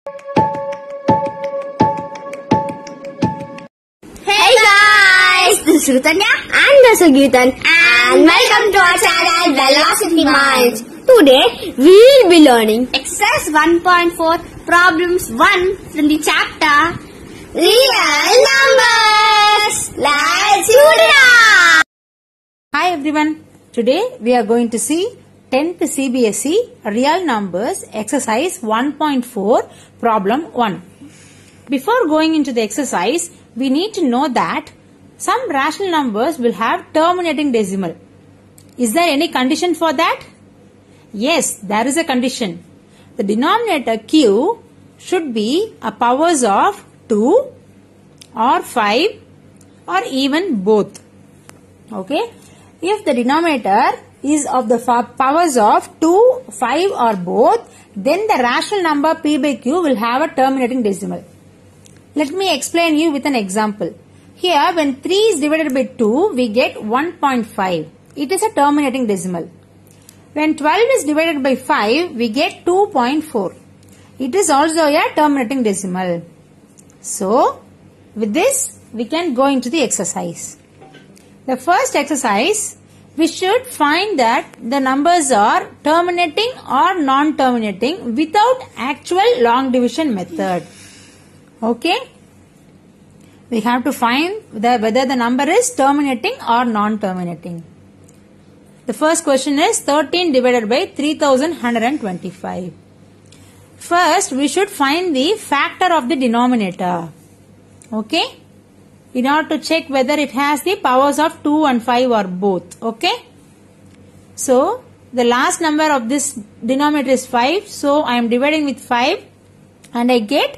Hey guys, this is Rutanya and this is Geetan and welcome to our channel Velocity Minds. Today we will be learning exercise 1.4 problems 1 from the chapter Real Numbers. Let's do it! Hi everyone, today we are going to see 10th CBSE Real Numbers exercise 1.4 problem 1. Before going into the exercise, we need to know that some rational numbers will have terminating decimal. Is there any condition for that? Yes, there is a condition. The denominator q should be a powers of 2 or 5 or even both. Okay? If the denominator is of the powers of 2, 5 or both, then the rational number p by q will have a terminating decimal. Let me explain you with an example. Here, when 3 is divided by 2, we get 1.5. It is a terminating decimal. When 12 is divided by 5, we get 2.4. It is also a terminating decimal. So, with this, we can go into the exercise. The first exercise, we should find that the numbers are terminating or non-terminating without actual long division method. Okay? We have to find whether the number is terminating or non-terminating. The first question is 13 divided by 3125. First, we should find the factor of the denominator. Okay? In order to check whether it has the powers of 2 and 5 or both. Okay? So, the last number of this denominator is 5. So, I am dividing with 5 and I get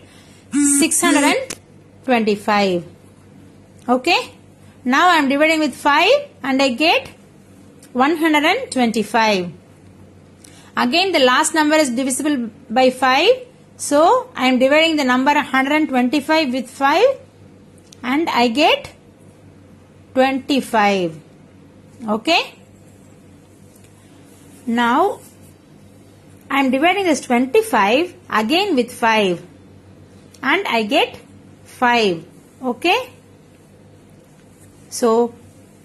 625. Okay? Now I am dividing with 5 and I get 125. Again the last number is divisible by 5. So I am dividing the number 125 with 5 and I get 25. Okay? Now I am dividing this 25 again with 5. And I get 5. Okay? So,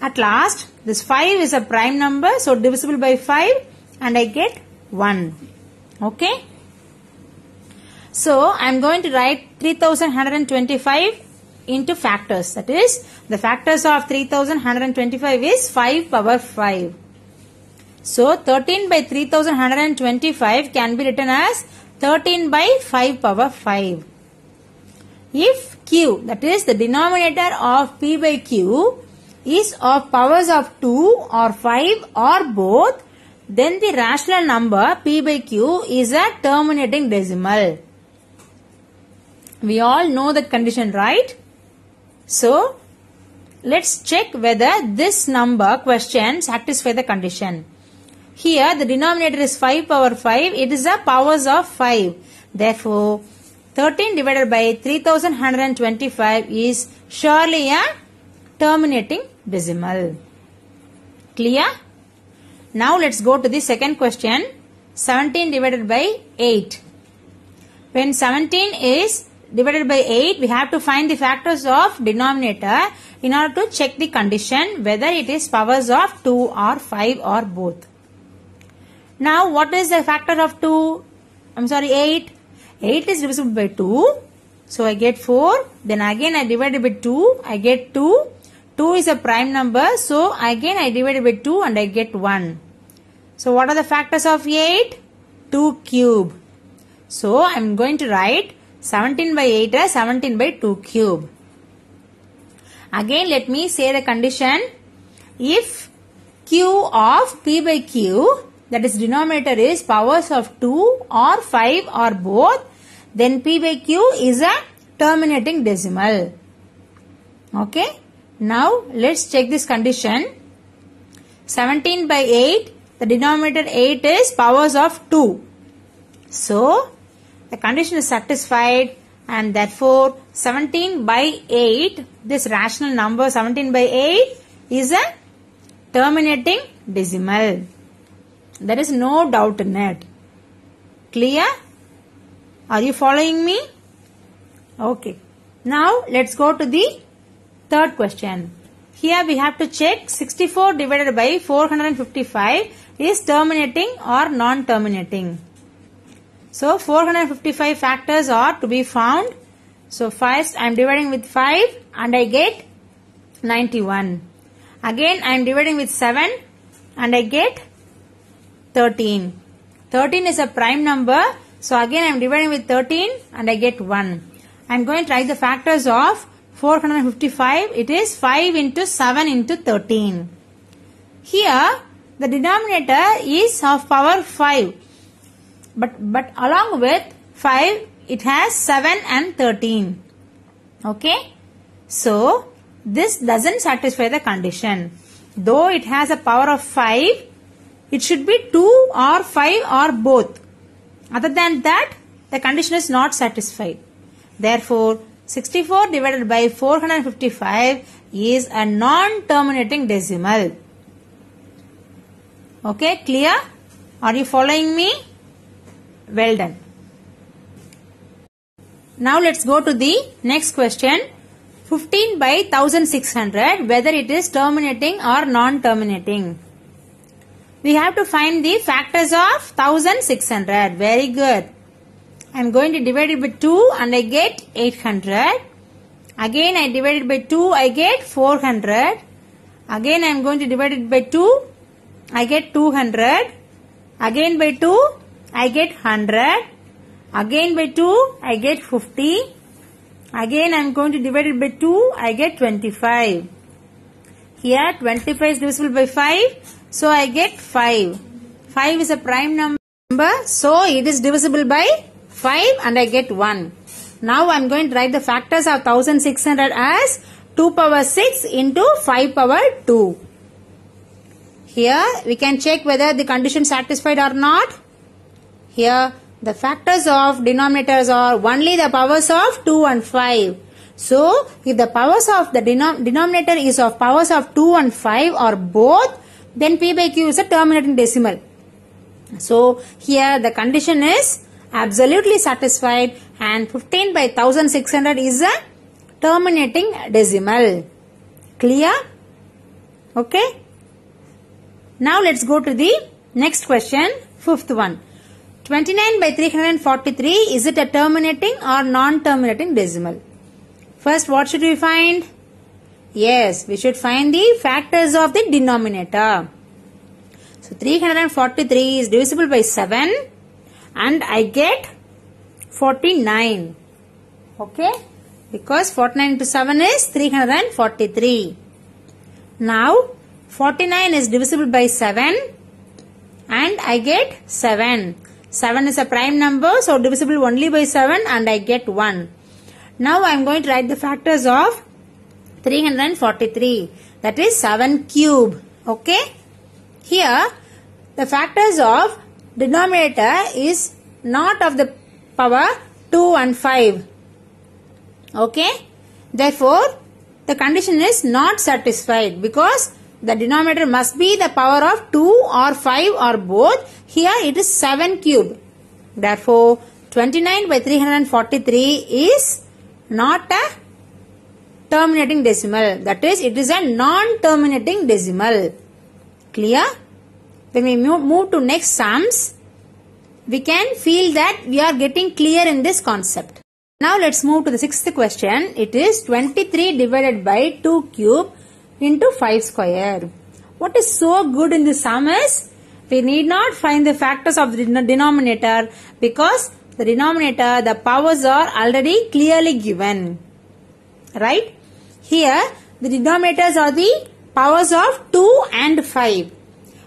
at last, this 5 is a prime number. So, divisible by 5 and I get 1. Okay? So, I am going to write 3125 into factors. That is, the factors of 3125 is 5 power 5. So, 13 by 3125 can be written as 13 by 5 power 5. If q, that is the denominator of p by q, is of powers of 2 or 5 or both, then the rational number p by q is a terminating decimal. We all know that condition, right? So, let's check whether this number question satisfies the condition. Here, the denominator is 5 power 5. It is a powers of 5. Therefore, 13 divided by 3125 is surely a terminating decimal. Clear? Now let's go to the second question. 17 divided by 8. When 17 is divided by 8, we have to find the factors of denominator in order to check the condition whether it is powers of 2 or 5 or both. Now what is the factor of 8? 8 is divisible by 2. So, I get 4. Then again I divide by 2. I get 2. 2 is a prime number. So, again I divide by 2 and I get 1. So, what are the factors of 8? 2 cube. So, I am going to write 17 by 8 as 17 by 2 cube. Again, let me say the condition. If q of p by q, that is denominator is powers of 2 or 5 or both, then p by q is a terminating decimal. Okay? Now, let's check this condition. 17 by 8, the denominator 8 is powers of 2. So, the condition is satisfied and therefore 17 by 8, this rational number 17 by 8 is a terminating decimal. There is no doubt in it. Clear? Are you following me? Okay. Now let's go to the third question. Here we have to check 64 divided by 455 is terminating or non-terminating. So 455 factors are to be found. So first I am dividing with 5 and I get 91. Again I am dividing with 7 and I get 13. 13 is a prime number. So again I am dividing with 13 and I get 1. I am going to write the factors of 455. It is 5 into 7 into 13. Here the denominator is of power 5. But along with 5 it has 7 and 13. Okay. So this doesn't satisfy the condition. Though it has a power of 5, it should be 2 or 5 or both. Other than that, the condition is not satisfied. Therefore, 64 divided by 455 is a non-terminating decimal. Okay, clear? Are you following me? Well done. Now let's go to the next question. 15 by 1600, whether it is terminating or non-terminating. We have to find the factors of 1600. Very good. I am going to divide it by 2 and I get 800. Again I divide it by 2, I get 400. Again I am going to divide it by 2, I get 200. Again by 2, I get 100. Again by 2, I get 50. Again I am going to divide it by 2, I get 25. Here 25 is divisible by 5. So I get 5. 5 is a prime number. So it is divisible by 5 and I get 1. Now I am going to write the factors of 1600 as 2 power 6 into 5 power 2. Here we can check whether the condition satisfied or not. Here the factors of denominators are only the powers of 2 and 5. So if the powers of the denominator is of powers of 2 and 5 or both, then P by Q is a terminating decimal. So here the condition is absolutely satisfied and 15 by 1600 is a terminating decimal. Clear? Okay. Now let's go to the next question, fifth one. 29 by 343, is it a terminating or non-terminating decimal? First, what should we find? Yes, we should find the factors of the denominator. So 343 is divisible by 7 and I get 49. Okay, because 49 into 7 is 343. Now 49 is divisible by 7 and I get 7. 7 is a prime number, so divisible only by 7 and I get 1. Now I am going to write the factors of 343, that is 7 cube. Okay. Here the factors of denominator is not of the power 2 and 5. Okay. Therefore the condition is not satisfied because the denominator must be the power of 2 or 5 or both. Here it is 7 cube. Therefore 29 by 343 is not a terminating decimal. That is, it is a non-terminating decimal. Clear? When we move to next sums, we can feel that we are getting clear in this concept. Now let's move to the sixth question. It is 23 divided by 2 cube into 5 square. What is so good in this sum is, we need not find the factors of the denominator because the denominator, the powers are already clearly given. Right? Here, the denominators are the powers of 2 and 5.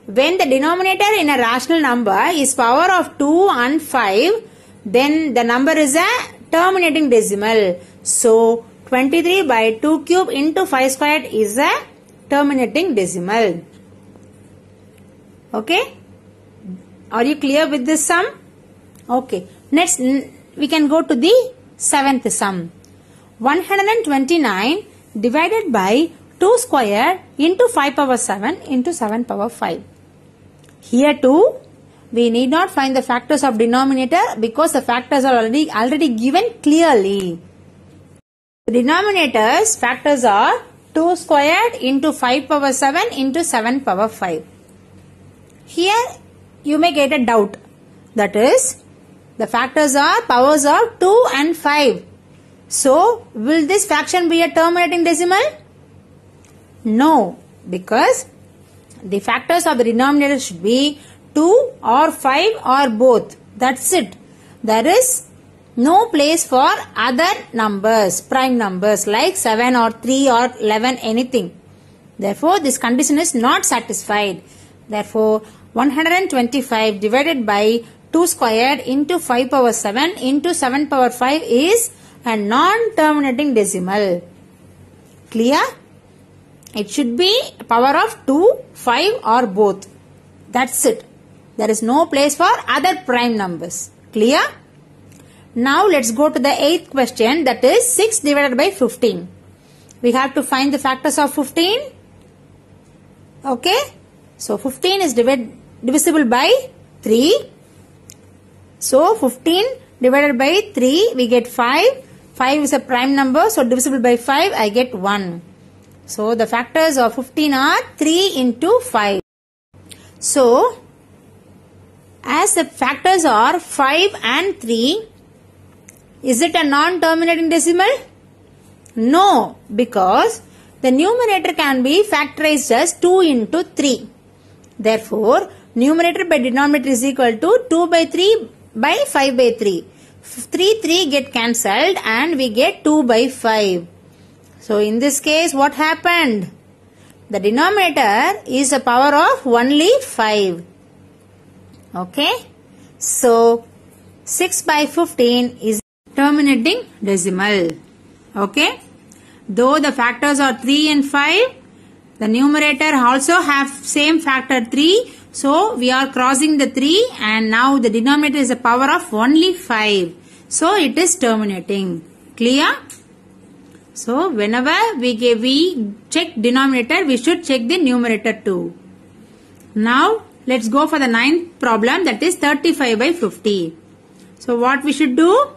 When the denominator in a rational number is power of 2 and 5, then the number is a terminating decimal. So, 23 by 2 cube into 5 squared is a terminating decimal. Okay? Are you clear with this sum? Okay. Next, we can go to the seventh sum. 129 divided by 2 square into 5 power 7 into 7 power 5. Here too, we need not find the factors of denominator because the factors are already given clearly. The denominator's factors are 2 squared into 5 power 7 into 7 power 5. Here you may get a doubt. That is, the factors are powers of 2 and 5. So, will this fraction be a terminating decimal? No, because the factors of the denominator should be 2 or 5 or both. That's it. There is no place for other numbers, prime numbers like 7 or 3 or 11, anything. Therefore, this condition is not satisfied. Therefore, 125 divided by 2 squared into 5 power 7 into 7 power 5 is a non-terminating decimal. Clear? It should be power of 2, 5 or both. That's it. There is no place for other prime numbers. Clear? Now let's go to the 8th question, that is 6 divided by 15. We have to find the factors of 15. Okay? So 15 is divisible by 3. So 15 divided by 3, we get 5. 5 is a prime number, so divisible by 5, I get 1. So the factors of 15 are 3 into 5. So as the factors are 5 and 3, is it a non-terminating decimal? No, because the numerator can be factorized as 2 into 3. Therefore, numerator by denominator is equal to 2 by 3 by 5 by 3. 3 get cancelled and we get 2 by 5. So, in this case, what happened? The denominator is a power of only 5. Okay? So, 6 by 15 is terminating decimal. Okay? Though the factors are 3 and 5, the numerator also have same factor 3. So, we are crossing the 3 and now the denominator is a power of only 5. So, it is terminating. Clear? So, whenever we check denominator, we should check the numerator too. Now, let's go for the 9th problem, that is 35 by 50. So, what we should do?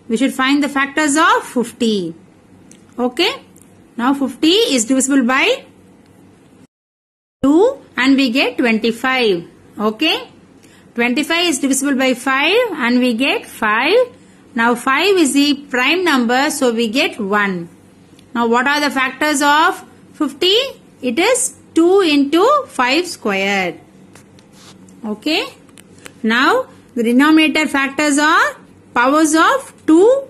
We should find the factors of 50. Okay? Now, 50 is divisible by 2 and we get 25. Okay? 25 is divisible by 5 and we get 5. Now, 5 is the prime number, so we get 1. Now, what are the factors of 50? It is 2 into 5 squared. Okay? Now, the denominator factors are powers of 2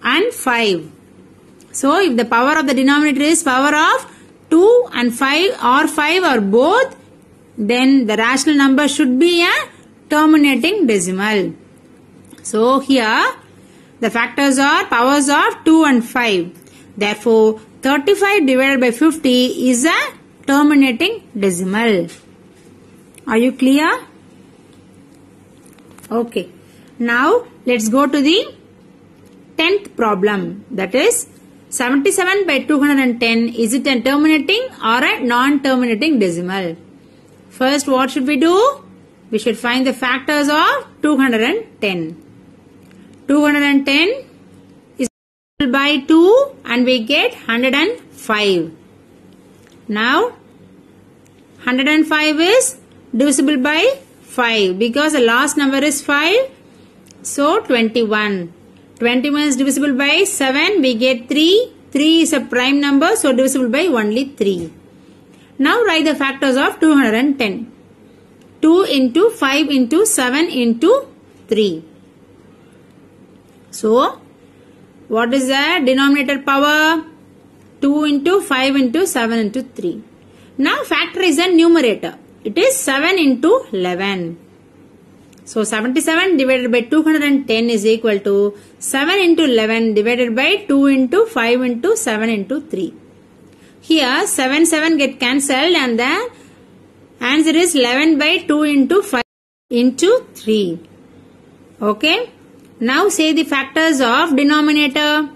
and 5. So, if the power of the denominator is power of 2 and 5 or both, then the rational number should be a terminating decimal. So, here the factors are powers of 2 and 5. Therefore, 35 divided by 50 is a terminating decimal. Are you clear? Okay. Now, let's go to the 10th problem. That is 77 by 210. Is it a terminating or a non-terminating decimal? First, what should we do? We should find the factors of 210. 210 is divisible by 2 and we get 105. Now, 105 is divisible by 5 because the last number is 5. So, 21. 21 is divisible by 7. We get 3. 3 is a prime number. So, divisible by only 3. Now, write the factors of 210. 2 into 5 into 7 into 3. So, what is the denominator power? 2 into 5 into 7 into 3. Now, factorize the numerator. It is 7 into 11. So, 77 divided by 210 is equal to 7 into 11 divided by 2 into 5 into 7 into 3. Here, 7 get cancelled and the answer is 11 by 2 into 5 into 3. Okay. Now, say the factors of denominator.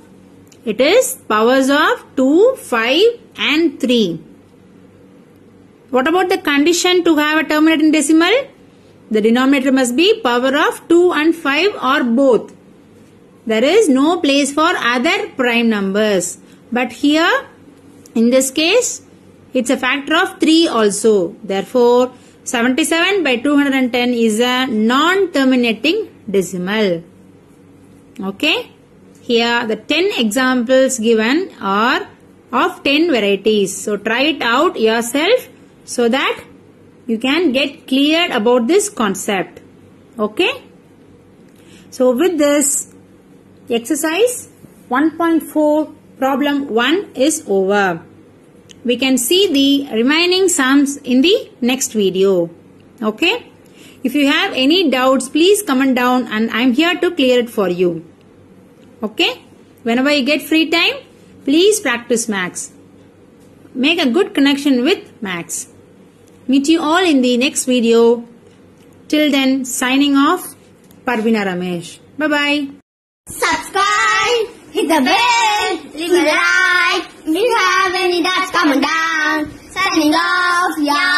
It is powers of 2, 5 and 3. What about the condition to have a terminating decimal? The denominator must be power of 2 and 5 or both. There is no place for other prime numbers. But here, in this case, it's a factor of 3 also. Therefore, 77 by 210 is a non-terminating decimal. Okay. Here, the 10 examples given are of 10 varieties. So, try it out yourself so that you can get cleared about this concept. Okay. So, with this, exercise 1.4 problem 1 is over. We can see the remaining sums in the next video. Okay. If you have any doubts, please comment down and I am here to clear it for you. Okay. Whenever you get free time, please practice maths. Make a good connection with maths. Meet you all in the next video. Till then, signing off, Parvina Ramesh. Bye-bye. Subscribe, hit the bell, leave a like. If you have any doubts, comment down. Signing off, yeah.